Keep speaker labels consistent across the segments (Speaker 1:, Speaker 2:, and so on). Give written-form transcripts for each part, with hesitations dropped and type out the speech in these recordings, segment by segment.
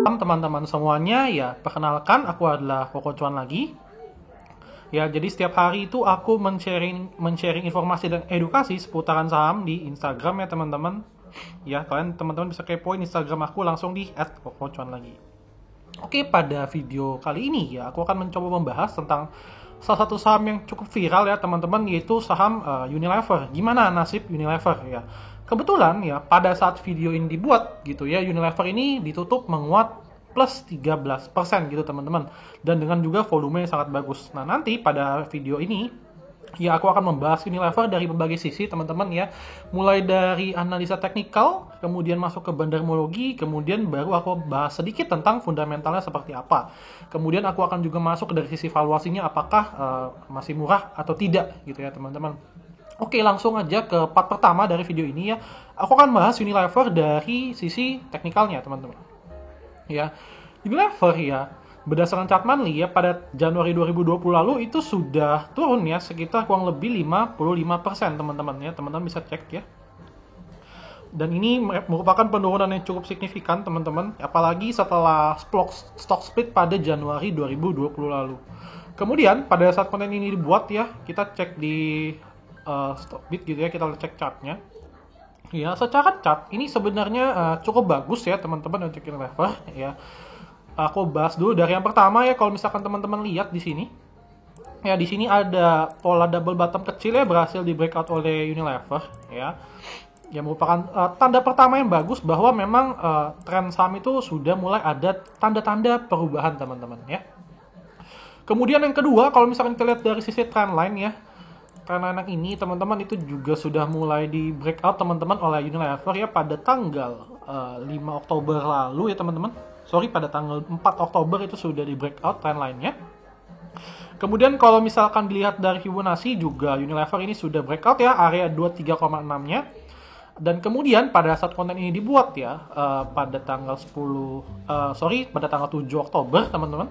Speaker 1: Teman-teman semuanya, ya perkenalkan aku adalah Koko Cuan lagi. Ya, jadi setiap hari itu aku men-sharing informasi dan edukasi seputaran saham di Instagram ya teman-teman. Ya, kalian teman-teman bisa kepoin Instagram aku langsung di @kokocuan lagi. Oke, pada video kali ini ya aku akan mencoba membahas tentang salah satu saham yang cukup viral ya teman-teman, yaitu saham Unilever. Gimana nasib Unilever ya? Kebetulan ya pada saat video ini dibuat gitu ya, Unilever ini ditutup menguat plus 13% gitu teman-teman. Dan dengan juga volume yang sangat bagus. Nah, nanti pada video ini ya aku akan membahas Unilever dari berbagai sisi teman-teman ya. Mulai dari analisa teknikal, kemudian masuk ke bandarmologi, kemudian baru aku bahas sedikit tentang fundamentalnya seperti apa. Kemudian aku akan juga masuk dari sisi valuasinya, apakah masih murah atau tidak gitu ya teman-teman. Oke, langsung aja ke part pertama dari video ini ya. Aku akan bahas Unilever dari sisi teknikalnya teman-teman. Ya, Unilever ya, berdasarkan chart monthly ya, pada Januari 2020 lalu itu sudah turun ya sekitar kurang lebih 55% teman-teman ya. Teman-teman bisa cek ya. Dan ini merupakan penurunan yang cukup signifikan teman-teman, apalagi setelah stock split pada Januari 2020 lalu. Kemudian pada saat konten ini dibuat ya, kita cek di Stockbit gitu ya, kita cek chartnya. Ya, secara chart ini sebenarnya cukup bagus ya teman-teman untuk Unilever ya. Aku bahas dulu dari yang pertama ya. Kalau misalkan teman-teman lihat di sini, ya di sini ada pola double bottom kecil ya, berhasil di breakout oleh Unilever ya. Yang merupakan tanda pertama yang bagus bahwa memang tren saham itu sudah mulai ada tanda-tanda perubahan teman-teman ya. Kemudian yang kedua, kalau misalkan kita lihat dari sisi trendline ya, trendline ini teman-teman itu juga sudah mulai di breakout teman-teman oleh Unilever ya pada tanggal 5 Oktober lalu ya teman-teman. Pada tanggal 4 Oktober itu sudah di breakout trendline-nya. Kemudian kalau misalkan dilihat dari Fibonacci juga Unilever ini sudah breakout ya, area 23,6-nya. Dan kemudian pada saat konten ini dibuat ya, pada tanggal 7 Oktober teman-teman.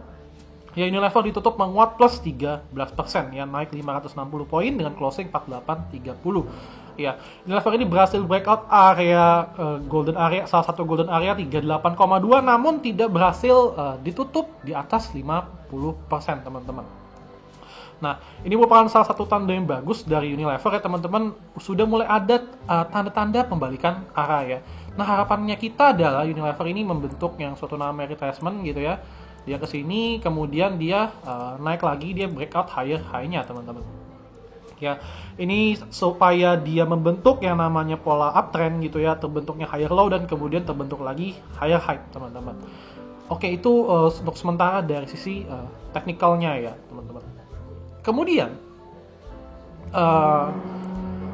Speaker 1: Ya, Unilever ditutup menguat plus 13% ya, naik 560 poin dengan closing 4830. Ya, Unilever ini berhasil breakout area golden area, salah satu golden area 38,2, namun tidak berhasil ditutup di atas 50% teman-teman. Nah, ini merupakan salah satu tanda yang bagus dari Unilever ya teman-teman, sudah mulai ada tanda-tanda pembalikan arah ya. Nah, harapannya kita adalah Unilever ini membentuk yang suatu nama retracement gitu ya. Dia ke sini, kemudian dia naik lagi, dia breakout higher high-nya teman-teman. Ya, ini supaya dia membentuk yang namanya pola uptrend gitu ya, terbentuknya higher low dan kemudian terbentuk lagi higher high teman-teman. Oke, itu untuk sementara dari sisi teknikalnya ya teman-teman. Kemudian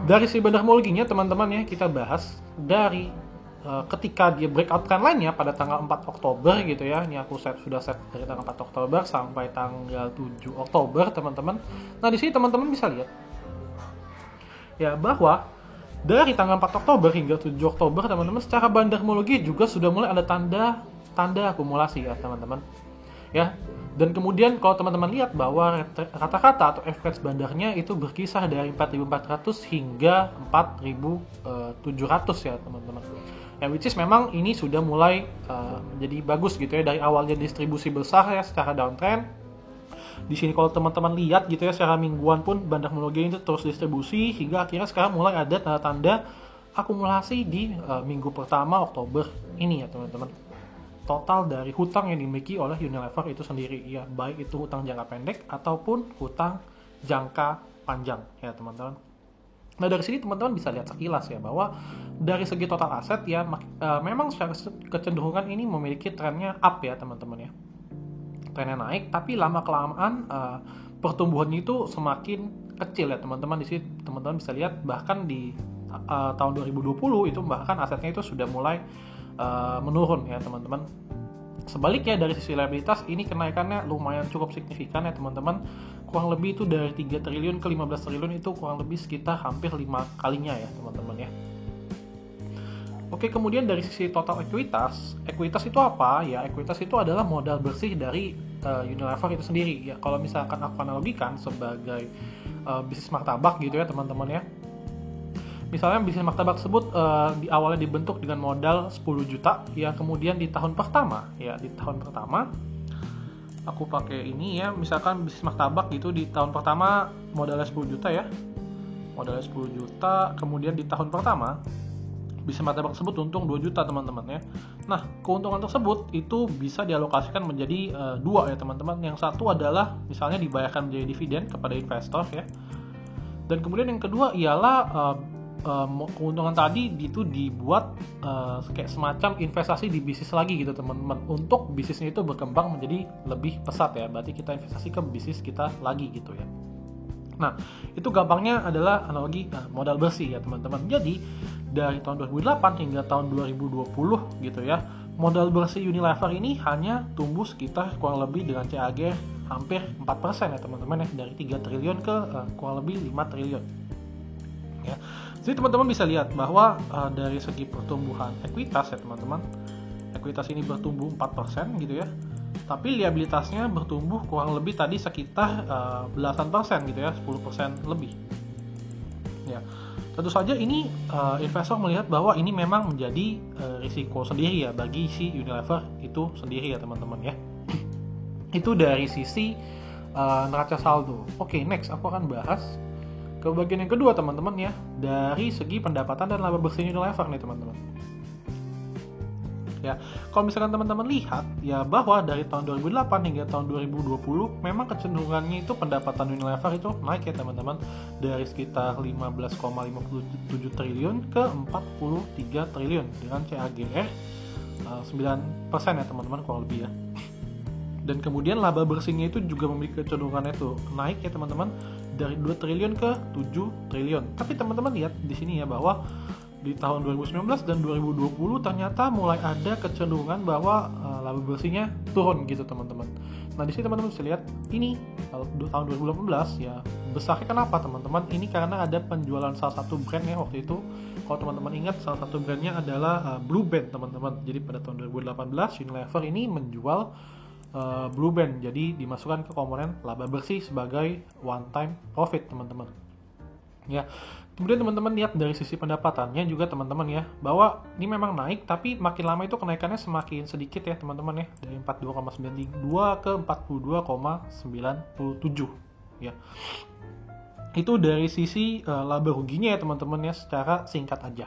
Speaker 1: dari sisi bandarmologinya teman-teman ya, kita bahas dari ketika dia breakout trendline-nya pada tanggal 4 Oktober gitu ya. Ini aku sudah set dari tanggal 4 Oktober sampai tanggal 7 Oktober teman-teman. Nah, di sini teman-teman bisa lihat ya bahwa dari tanggal 4 Oktober hingga 7 Oktober teman-teman, secara bandarmologi juga sudah mulai ada tanda akumulasi ya teman-teman. Ya. Dan kemudian kalau teman-teman lihat bahwa rata-rata atau average bandarnya itu berkisar dari 4.400 hingga 4.700 ya teman-teman. Ya, which is memang ini sudah mulai jadi bagus gitu ya, dari awalnya distribusi besar ya secara downtrend. Di sini kalau teman-teman lihat gitu ya, secara mingguan pun bandarmologi itu terus distribusi hingga akhirnya sekarang mulai ada tanda-tanda akumulasi di minggu pertama Oktober ini ya teman-teman. Total dari hutang yang dimiliki oleh Unilever itu sendiri ya, baik itu hutang jangka pendek ataupun hutang jangka panjang ya teman-teman. Nah, dari sini teman-teman bisa lihat sekilas ya bahwa dari segi total aset ya memang secara kecenderungan ini memiliki trennya up ya teman-teman ya. Trennya naik, tapi lama-kelamaan pertumbuhannya itu semakin kecil ya teman-teman. Di sini teman-teman bisa lihat bahkan di tahun 2020 itu bahkan asetnya itu sudah mulai menurun ya teman-teman. Sebaliknya dari sisi liabilitas ini kenaikannya lumayan cukup signifikan ya teman-teman. Kurang lebih itu dari 3 triliun ke 15 triliun itu kurang lebih sekitar hampir 5 kalinya ya teman-teman ya. Oke, kemudian dari sisi total ekuitas itu apa? Ya, ekuitas itu adalah modal bersih dari Unilever itu sendiri ya. Kalau misalkan aku analogikan sebagai bisnis martabak gitu ya teman-teman ya. Misalnya bisnis martabak tersebut di awalnya dibentuk dengan modal 10 juta, ya kemudian di tahun pertama aku pakai ini ya, misalkan bisnis martabak gitu di tahun pertama modalnya 10 juta ya. Modalnya 10 juta, kemudian di tahun pertama bisnis martabak tersebut untung 2 juta teman-teman ya. Nah, keuntungan tersebut itu bisa dialokasikan menjadi dua ya teman-teman. Yang satu adalah misalnya dibayarkan menjadi dividen kepada investor ya. Dan kemudian yang kedua ialah keuntungan tadi itu dibuat kayak semacam investasi di bisnis lagi gitu teman-teman, untuk bisnisnya itu berkembang menjadi lebih pesat ya. Berarti kita investasi ke bisnis kita lagi gitu ya. Nah, itu gampangnya adalah analogi modal bersih ya teman-teman. Jadi dari tahun 2008 hingga tahun 2020 gitu ya, modal bersih Unilever ini hanya tumbuh sekitar kurang lebih dengan CAGR hampir 4% ya teman-teman ya, dari 3 triliun ke kurang lebih 5 triliun ya. Jadi teman-teman bisa lihat bahwa dari segi pertumbuhan ekuitas ya teman-teman, ekuitas ini bertumbuh 4% gitu ya, tapi liabilitasnya bertumbuh kurang lebih tadi sekitar belasan persen gitu ya, 10% lebih ya. Tentu saja ini investor melihat bahwa ini memang menjadi risiko sendiri ya bagi si Unilever itu sendiri ya teman-teman ya. Itu dari sisi neraca saldo. Oke, next aku akan bahas ke bagian yang kedua teman-teman ya, dari segi pendapatan dan laba bersih Unilever nih teman-teman. Ya, kalau misalkan teman-teman lihat ya bahwa dari tahun 2008 hingga tahun 2020 memang kecenderungannya itu pendapatan Unilever itu naik ya teman-teman, dari sekitar 15,57 triliun ke 43 triliun dengan CAGR 9% ya teman-teman kurang lebih ya. Dan kemudian laba bersihnya itu juga memiliki kecenderungannya itu naik ya teman-teman, dari 2 triliun ke 7 triliun. Tapi teman-teman lihat di sini ya bahwa di tahun 2019 dan 2020 ternyata mulai ada kecenderungan bahwa laba bersihnya turun gitu teman-teman. Nah di sini teman-teman bisa lihat ini tahun 2018 ya besarnya kenapa teman-teman? Ini karena ada penjualan salah satu brand ya waktu itu. Kalau teman-teman ingat salah satu brandnya adalah Blue Band teman-teman. Jadi pada tahun 2018 Unilever ini menjual Blue Band, jadi dimasukkan ke komponen laba bersih sebagai one time profit teman-teman ya. Kemudian teman-teman lihat dari sisi pendapatannya juga teman-teman ya, bahwa ini memang naik tapi makin lama itu kenaikannya semakin sedikit ya teman-teman ya, dari 42,92 ke 42,97 ya. Itu dari sisi laba ruginya ya teman-teman ya, secara singkat aja.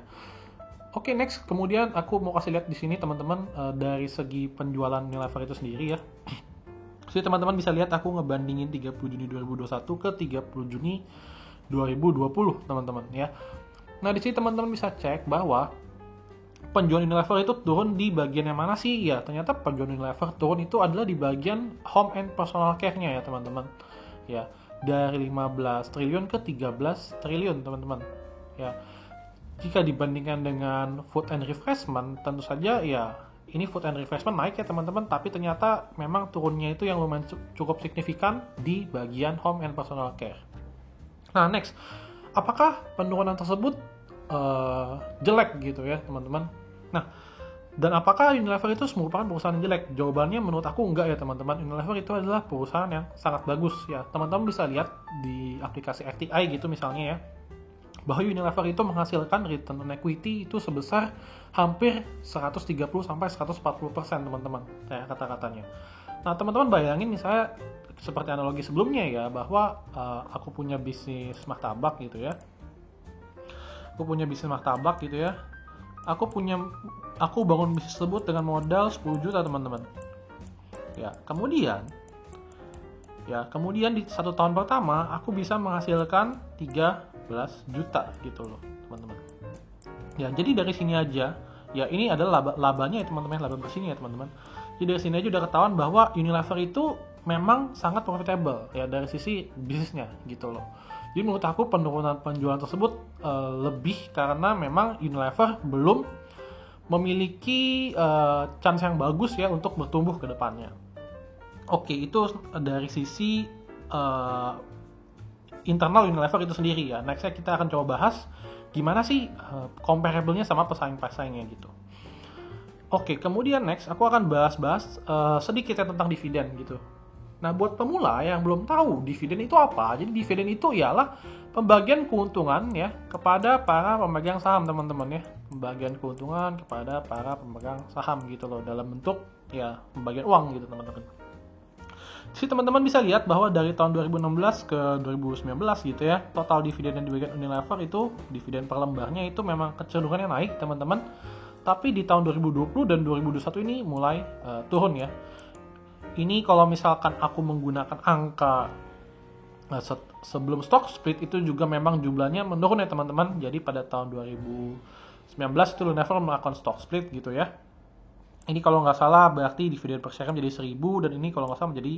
Speaker 1: Oke, next. Kemudian aku mau kasih lihat di sini teman-teman dari segi penjualan Unilever itu sendiri ya. Jadi teman-teman bisa lihat aku ngebandingin 30 Juni 2021 ke 30 Juni 2020 teman-teman ya. Nah, di sini teman-teman bisa cek bahwa penjualan Unilever itu turun di bagian yang mana sih? Ya, ternyata penjualan Unilever turun itu adalah di bagian home and personal care-nya ya teman-teman. Ya, dari 15 triliun ke 13 triliun teman-teman. Ya. Jika dibandingkan dengan food and refreshment, tentu saja ya ini food and refreshment naik ya teman-teman, tapi ternyata memang turunnya itu yang lumayan cukup signifikan di bagian home and personal care. Nah next, apakah penurunan tersebut jelek gitu ya teman-teman? Nah, dan apakah Unilever itu merupakan perusahaan yang jelek? Jawabannya menurut aku enggak ya teman-teman. Unilever itu adalah perusahaan yang sangat bagus ya. Teman-teman bisa lihat di aplikasi RTI gitu misalnya ya, bahwa Unilever itu menghasilkan return on equity itu sebesar hampir 130 sampai 140% teman-teman kayak kata-katanya. Nah teman-teman bayangin misalnya seperti analogi sebelumnya ya, bahwa aku punya bisnis martabak gitu ya. Aku bangun bisnis tersebut dengan modal 10 juta teman-teman. Ya, kemudian di 1 tahun pertama aku bisa menghasilkan 13 juta gitu loh teman-teman. Ya, jadi dari sini aja ya, ini adalah labanya ya teman-teman, laba bersihnya ya teman-teman. Jadi dari sini aja udah ketahuan bahwa Unilever itu memang sangat profitable ya dari sisi bisnisnya gitu loh. Jadi menurut aku penurunan penjualan tersebut lebih karena memang Unilever belum memiliki chance yang bagus ya untuk bertumbuh ke depannya. Oke, itu dari sisi internal Unilever itu sendiri ya. Nextnya kita akan coba bahas gimana sih comparable-nya sama pesaing-pesaingnya gitu. Oke, kemudian next aku akan bahas sedikit ya tentang dividen gitu. Nah, buat pemula yang belum tahu dividen itu apa, jadi dividen itu ialah pembagian keuntungan ya kepada para pemegang saham teman-teman ya. Pembagian keuntungan kepada para pemegang saham gitu loh, dalam bentuk ya pembagian uang gitu teman-teman. Jadi teman-teman bisa lihat bahwa dari tahun 2016 ke 2019 gitu ya, total dividen yang diberikan Unilever itu, dividen per lembarnya itu memang kecenderungannya naik teman-teman. Tapi di tahun 2020 dan 2021 ini mulai turun ya. Ini kalau misalkan aku menggunakan angka sebelum stock split itu juga memang jumlahnya menurun ya teman-teman. Jadi pada tahun 2019 itu Unilever melakukan stock split gitu ya. Ini kalau nggak salah berarti dividen per share menjadi 1000 dan ini kalau nggak salah menjadi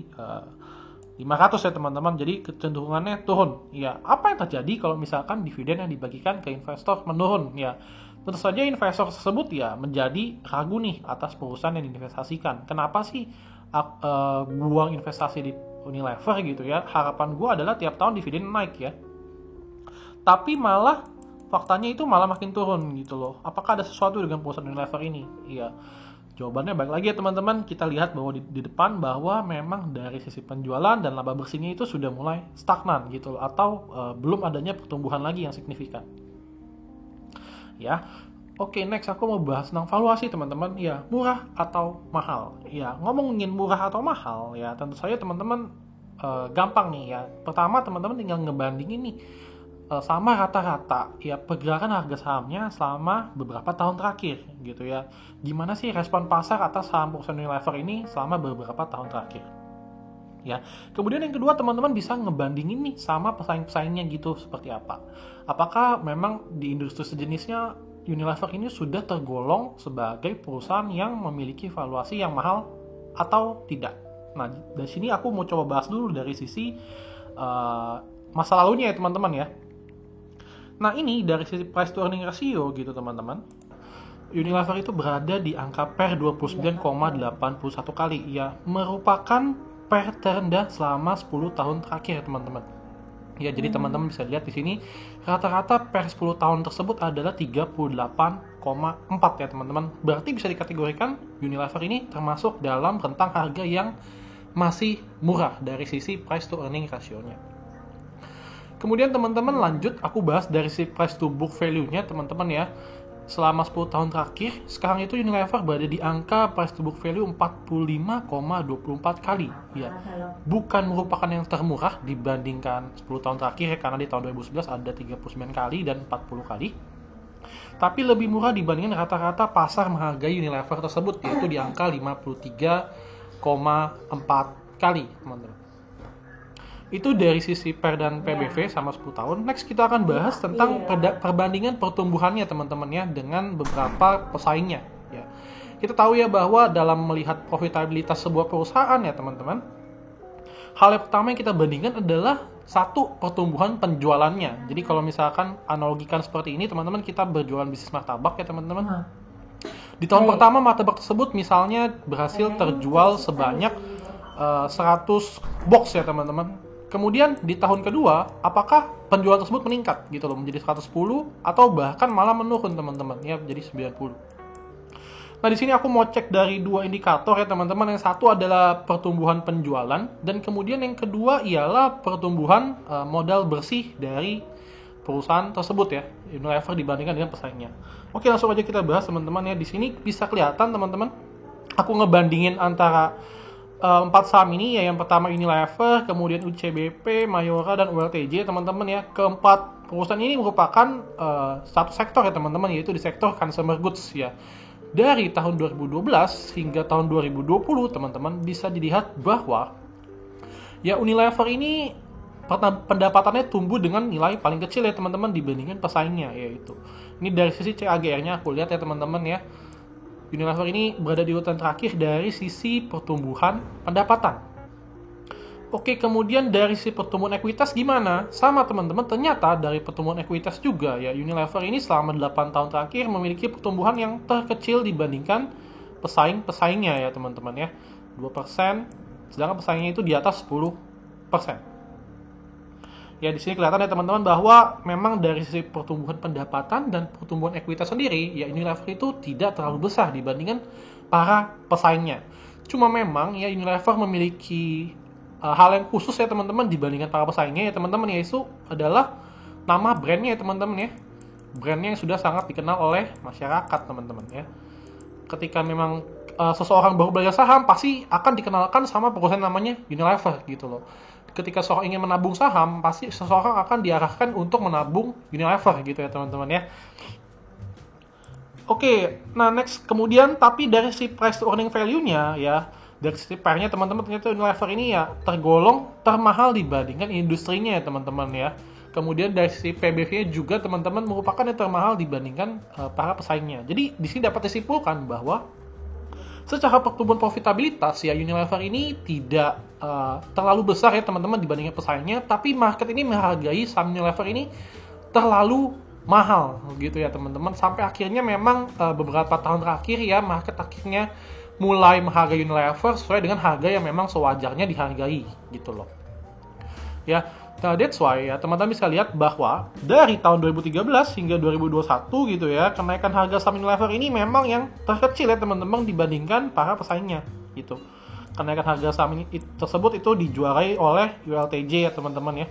Speaker 1: 500 ya teman-teman. Jadi kecenderungannya turun. Ya, apa yang terjadi kalau misalkan dividen yang dibagikan ke investor menurun? Ya, tentu saja investor tersebut ya menjadi ragu nih atas perusahaan yang diinvestasikan. Kenapa sih buang investasi di Unilever gitu ya? Harapan gue adalah tiap tahun dividen naik ya. Tapi malah faktanya itu malah makin turun gitu loh. Apakah ada sesuatu dengan perusahaan Unilever ini? Iya. Jawabannya balik lagi ya teman-teman, kita lihat bahwa di depan bahwa memang dari sisi penjualan dan laba bersihnya itu sudah mulai stagnan gitu loh, atau belum adanya pertumbuhan lagi yang signifikan. Ya. Oke, next aku mau bahas tentang valuasi teman-teman. Ya, murah atau mahal. Ya, ngomongin murah atau mahal ya tentu saja teman-teman gampang nih ya. Pertama teman-teman tinggal ngebandingin nih sama rata-rata ya pergerakan harga sahamnya selama beberapa tahun terakhir gitu ya. Gimana sih respon pasar atas saham perusahaan Unilever ini selama beberapa tahun terakhir? Ya. Kemudian yang kedua teman-teman bisa ngebandingin nih sama pesaing-pesaingnya gitu seperti apa. Apakah memang di industri sejenisnya Unilever ini sudah tergolong sebagai perusahaan yang memiliki valuasi yang mahal atau tidak? Nah, dari sini aku mau coba bahas dulu dari sisi masa lalunya ya teman-teman ya. Nah ini dari sisi price to earning ratio gitu teman-teman, Unilever itu berada di angka per 29,81 kali ya, merupakan per terendah selama 10 tahun terakhir teman-teman. Ya jadi teman-teman bisa lihat di sini rata-rata per 10 tahun tersebut adalah 38,4 ya teman-teman. Berarti bisa dikategorikan Unilever ini termasuk dalam rentang harga yang masih murah dari sisi price to earning ratio-nya. Kemudian teman-teman lanjut, aku bahas dari si price to book value-nya teman-teman ya. Selama 10 tahun terakhir, sekarang itu Unilever berada di angka price to book value 45,24 kali. Ya, bukan merupakan yang termurah dibandingkan 10 tahun terakhir ya, karena di tahun 2011 ada 39 kali dan 40 kali. Tapi lebih murah dibandingkan rata-rata pasar menghargai Unilever tersebut, yaitu di angka 53,4 kali teman-teman. Itu dari sisi PER dan PBV sama 10 tahun. Next kita akan bahas tentang perbandingan pertumbuhannya teman-teman ya dengan beberapa pesaingnya ya. Kita tahu ya bahwa dalam melihat profitabilitas sebuah perusahaan ya teman-teman, hal yang pertama yang kita bandingkan adalah satu, pertumbuhan penjualannya. Jadi kalau misalkan analogikan seperti ini teman-teman, kita berjualan bisnis martabak ya teman-teman. Di tahun pertama martabak tersebut misalnya berhasil terjual sebanyak 100 box ya teman-teman. Kemudian di tahun kedua, apakah penjualan tersebut meningkat gitu loh menjadi 110 atau bahkan malah menurun teman-teman ya menjadi 90. Nah, di sini aku mau cek dari dua indikator ya teman-teman. Yang satu adalah pertumbuhan penjualan dan kemudian yang kedua ialah pertumbuhan modal bersih dari perusahaan tersebut ya, Unilever dibandingkan dengan pesaingnya. Oke, langsung aja kita bahas teman-teman ya. Di sini bisa kelihatan teman-teman, aku ngebandingin antara 4 saham ini ya. Yang pertama Unilever, kemudian UCBP, Mayora dan ULTJ teman-teman ya. Keempat perusahaan ini merupakan satu sektor ya teman-teman, yaitu di sektor consumer goods ya. Dari tahun 2012 hingga tahun 2020 teman-teman bisa dilihat bahwa ya Unilever ini pendapatannya tumbuh dengan nilai paling kecil ya teman-teman dibandingkan pesaingnya, yaitu ini dari sisi CAGR-nya aku lihat ya teman-teman ya. Unilever ini berada di urutan terakhir dari sisi pertumbuhan pendapatan. Oke, kemudian dari sisi pertumbuhan ekuitas gimana? Sama teman-teman, ternyata dari pertumbuhan ekuitas juga ya, Unilever ini selama 8 tahun terakhir memiliki pertumbuhan yang terkecil dibandingkan pesaingnya ya teman-teman ya. 2%, sedangkan pesaingnya itu di atas 10%. Ya di sini kelihatan ya teman-teman bahwa memang dari sisi pertumbuhan pendapatan dan pertumbuhan ekuitas sendiri ya Unilever itu tidak terlalu besar dibandingkan para pesaingnya. Cuma memang ya Unilever memiliki hal yang khusus ya teman-teman dibandingkan para pesaingnya ya teman-teman, yaitu adalah nama brandnya ya teman-teman ya. Brandnya yang sudah sangat dikenal oleh masyarakat teman-teman ya. Ketika memang seseorang baru belajar saham, pasti akan dikenalkan sama perusahaan namanya Unilever gitu loh. Ketika seseorang ingin menabung saham, pasti seseorang akan diarahkan untuk menabung Unilever gitu ya teman-teman ya. Oke, nah next kemudian tapi dari si price to earning value-nya ya, dari sisi pairnya teman-teman ternyata Unilever ini ya tergolong termahal dibandingkan industrinya ya teman-teman ya. Kemudian dari sisi PBV-nya juga teman-teman merupakan yang termahal dibandingkan para pesaingnya. Jadi di sini dapat disimpulkan bahwa secara pertumbuhan profitabilitas ya Unilever ini tidak terlalu besar ya teman-teman dibandingkan pesaingnya, tapi market ini menghargai saham Unilever ini terlalu mahal gitu ya teman-teman, sampai akhirnya memang beberapa tahun terakhir ya market akhirnya mulai menghargai Unilever sesuai dengan harga yang memang sewajarnya dihargai gitu loh ya. Nah that's why ya teman-teman bisa lihat bahwa dari tahun 2013 hingga 2021 gitu ya, kenaikan harga saham Unilever ini memang yang terkecil ya teman-teman dibandingkan para pesaingnya gitu. Kenaikan harga saham ini tersebut itu dijuarai oleh ULTJ ya teman-teman ya.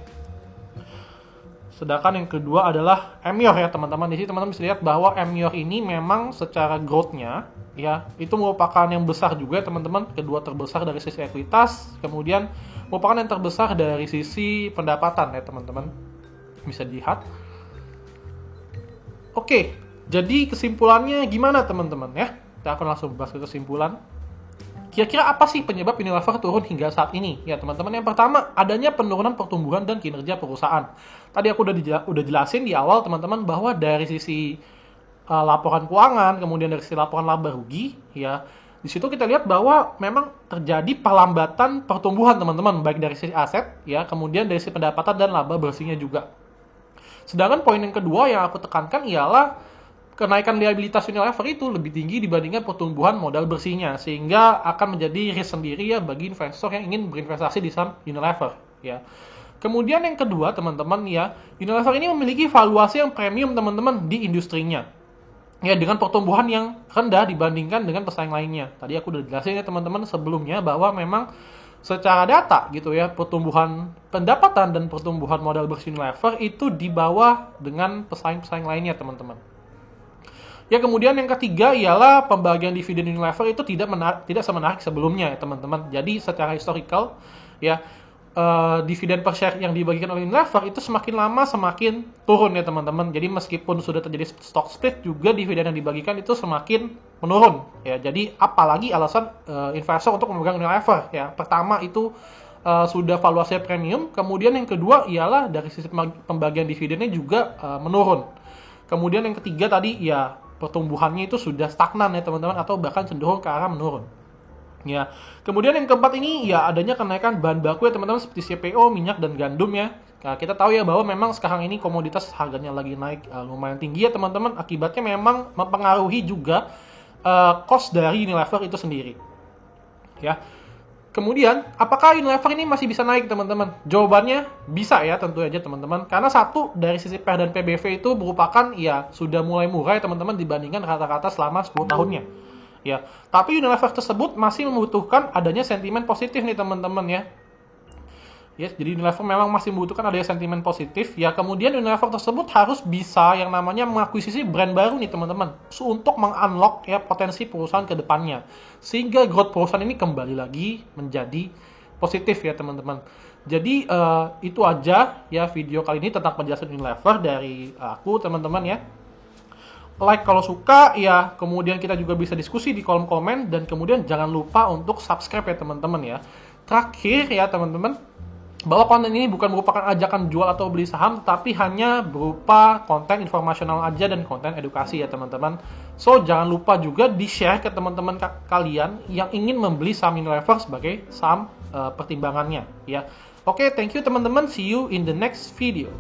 Speaker 1: Sedangkan yang kedua adalah Emyor ya teman-teman. Di sini teman-teman bisa lihat bahwa Emyor ini memang secara growth-nya ya itu merupakan yang besar juga teman-teman, kedua terbesar dari sisi ekuitas, kemudian merupakan yang terbesar dari sisi pendapatan ya teman-teman. Bisa dilihat. Oke, jadi kesimpulannya gimana teman-teman ya? Kita akan langsung bahas ke kesimpulan. Kira-kira apa sih penyebab Unilever turun hingga saat ini? Ya teman-teman, yang pertama adanya penurunan pertumbuhan dan kinerja perusahaan. Tadi aku udah jelasin di awal teman-teman bahwa dari sisi laporan keuangan, kemudian dari sisi laporan laba rugi, ya di situ kita lihat bahwa memang terjadi perlambatan pertumbuhan teman-teman, baik dari sisi aset, ya kemudian dari sisi pendapatan dan laba bersihnya juga. Sedangkan poin yang kedua yang aku tekankan ialah kenaikan liabilitas Unilever itu lebih tinggi dibandingkan pertumbuhan modal bersihnya, sehingga akan menjadi risk sendiri ya bagi investor yang ingin berinvestasi di saham Unilever ya. Kemudian yang kedua teman-teman ya, Unilever ini memiliki valuasi yang premium teman-teman di industrinya ya, dengan pertumbuhan yang rendah dibandingkan dengan pesaing lainnya. Tadi aku udah jelasin ya teman-teman sebelumnya bahwa memang secara data gitu ya, pertumbuhan pendapatan dan pertumbuhan modal bersih Unilever itu di bawah dengan pesaing-pesaing lainnya teman-teman. Ya kemudian yang ketiga ialah pembagian dividen Unilever itu tidak semenarik sebelumnya ya teman-teman. Jadi secara historical ya dividen per share yang dibagikan oleh Unilever itu semakin lama semakin turun ya teman-teman. Jadi meskipun sudah terjadi stock split juga dividen yang dibagikan itu semakin menurun ya. Jadi apalagi alasan investor untuk memegang Unilever ya. Pertama itu sudah valuasinya premium, kemudian yang kedua ialah dari sisi pembagian dividennya juga menurun. Kemudian yang ketiga tadi ya pertumbuhannya itu sudah stagnan ya teman-teman, atau bahkan cenderung ke arah menurun. Ya. Kemudian yang keempat ini ya adanya kenaikan bahan baku ya teman-teman, seperti CPO, minyak dan gandum ya. Nah, kita tahu ya bahwa memang sekarang ini komoditas harganya lagi naik lumayan tinggi ya teman-teman. Akibatnya memang mempengaruhi juga cost dari Unilever itu sendiri. Ya. Kemudian, apakah Unilever ini masih bisa naik teman-teman? Jawabannya bisa ya tentu aja teman-teman. Karena satu, dari sisi PER dan PBV itu merupakan ya sudah mulai murah ya teman-teman dibandingkan rata-rata selama 10 tahunnya. Ya, tapi Unilever tersebut masih membutuhkan adanya sentimen positif nih teman-teman ya. Ya, jadi Unilever memang masih membutuhkan adanya sentimen positif. Ya, kemudian Unilever tersebut harus bisa yang namanya mengakuisisi brand baru nih teman-teman, untuk mengunlock ya potensi perusahaan ke depannya, sehingga growth perusahaan ini kembali lagi menjadi positif ya teman-teman. Jadi itu aja ya video kali ini tentang penjelasan Unilever dari aku teman-teman ya. Like kalau suka ya, kemudian kita juga bisa diskusi di kolom komen, dan kemudian jangan lupa untuk subscribe ya teman-teman ya. Terakhir ya teman-teman, bahwa konten ini bukan merupakan ajakan jual atau beli saham, tetapi hanya berupa konten informasional aja dan konten edukasi ya teman-teman. So jangan lupa juga di-share ke teman-teman kalian yang ingin membeli saham Unilever sebagai saham pertimbangannya ya. Oke, thank you teman-teman, see you in the next video.